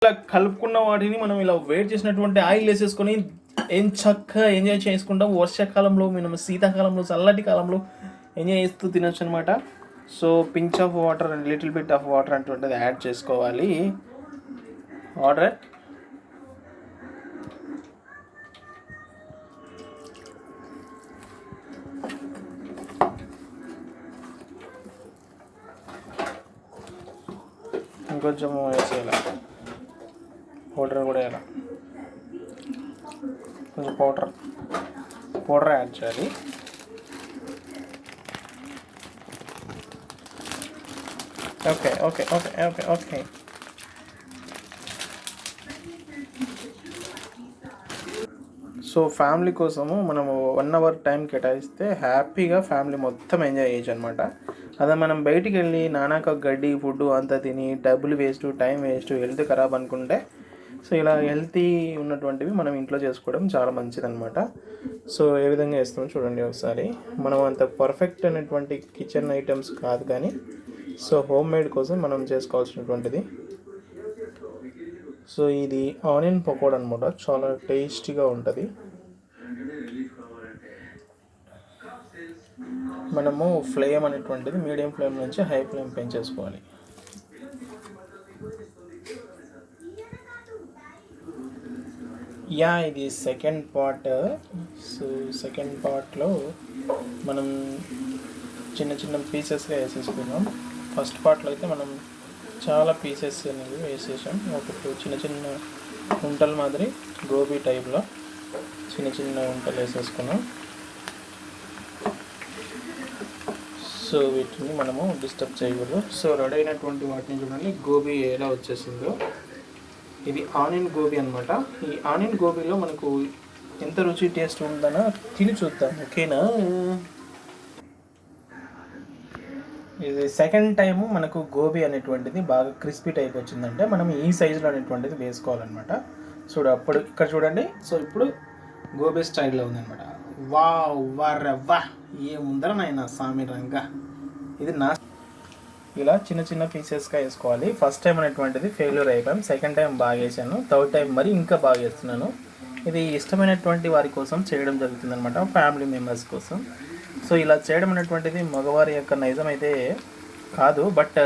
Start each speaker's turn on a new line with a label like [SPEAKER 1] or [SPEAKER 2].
[SPEAKER 1] ఇలా కలుపుకున్న వాటిని మనం ఇలా వేడి చేసినటువంటి ఆయిల్ వేసేసుకొని ఏం చక్కగా ఎంజాయ్ చేసుకుంటాం. వర్షాకాలంలో మనం శీతాకాలంలో చల్లటి కాలంలో ఎంజాయ్ చేస్తూ తినొచ్చు అనమాట. So pinch of water and little bit of water అటువంటిది యాడ్ చేసుకోవాలి. ఆర్డర్ ఇంకొంచెం వేసేయాలి, పౌడర్ కూడా వేయాలి, కొంచెం పౌడర్ యాడ్ చేయాలి. Okay okay okay okay okay so family కోసము మనము 1 అవర్ టైం కేటాయిస్తే హ్యాపీగా ఫ్యామిలీ మొత్తం ఎంజాయ్ చేయొచ్చు అనమాట. అదే మనం బయటికి వెళ్ళి నానాక గడ్డి ఫుడ్ అంతా తిని డబ్బులు వేస్ట్, టైం వేస్ట్, హెల్త్ ఖరాబ్ అనుకుంటే సో ఇలా హెల్తీ ఉన్నటువంటివి మనం ఇంట్లో చేసుకోవడం చాలా మంచిదన్నమాట. సో ఏ విధంగా వేస్తామో చూడండి ఒకసారి. మనం అంత పర్ఫెక్ట్ అనేటువంటి కిచెన్ ఐటమ్స్ కాదు, కానీ సో హోమ్ మేడ్ కోసం మనం చేసుకోవాల్సినటువంటిది. సో ఇది ఆనియన్ పకోడా అనమాట, చాలా టేస్టీగా ఉంటుంది. మనము ఫ్లేమ్ అనేటువంటిది మీడియం ఫ్లేమ్ నుంచి హై ఫ్లేమ్ పెంచేసుకోవాలి. ఇది సెకండ్ పార్ట్. సో సెకండ్ పార్ట్లో మనం చిన్న చిన్న పీసెస్గా వేసేసుకున్నాం. ఫస్ట్ పార్ట్లో అయితే మనం చాలా పీసెస్ అనేవి వేసేసాం. ఒక చిన్న చిన్న ఉంటలు మాదిరి గోబీ టైప్లో చిన్న చిన్న ఉంటలు వేసేసుకున్నాం. సో వీటిని మనము డిస్టర్బ్ చేయకూడదు. సో రెడీ అయినటువంటి వాటిని చూడండి, గోబీ ఎలా వచ్చేసిందో. ఇది ఆనియన్ గోబీ అనమాట. ఈ ఆనియన్ గోబీలో మనకు ఎంత రుచి టేస్ట్ ఉందనో తిని చూద్దాం, ఓకేనా. ఇది సెకండ్ టైము మనకు గోబీ అనేటువంటిది బాగా క్రిస్పీ టైప్ వచ్చిందంటే మనం ఈ సైజులో అనేటువంటిది వేసుకోవాలన్నమాట. అప్పుడు ఇక్కడ చూడండి. సో ఇప్పుడు గోబీ స్టైల్లో ఉందన్నమాట. వా ఏముందర నాయన సామి రంగా. ఇది ఇలా చిన్న చిన్న పీసెస్గా వేసుకోవాలి. ఫస్ట్ టైం అనేటువంటిది ఫెయిల్యూర్ అయిపోయాం, సెకండ్ టైం బాగా వేసాను, థర్డ్ టైం మరి ఇంకా బాగా వేస్తున్నాను. ఇది ఇష్టమైనటువంటి వారి కోసం చేయడం జరుగుతుంది అనమాట, ఫ్యామిలీ మెంబర్స్ కోసం. సో ఇలా చేయడం అనేటువంటిది మగవారి యొక్క నైజం అయితే కాదు, బట్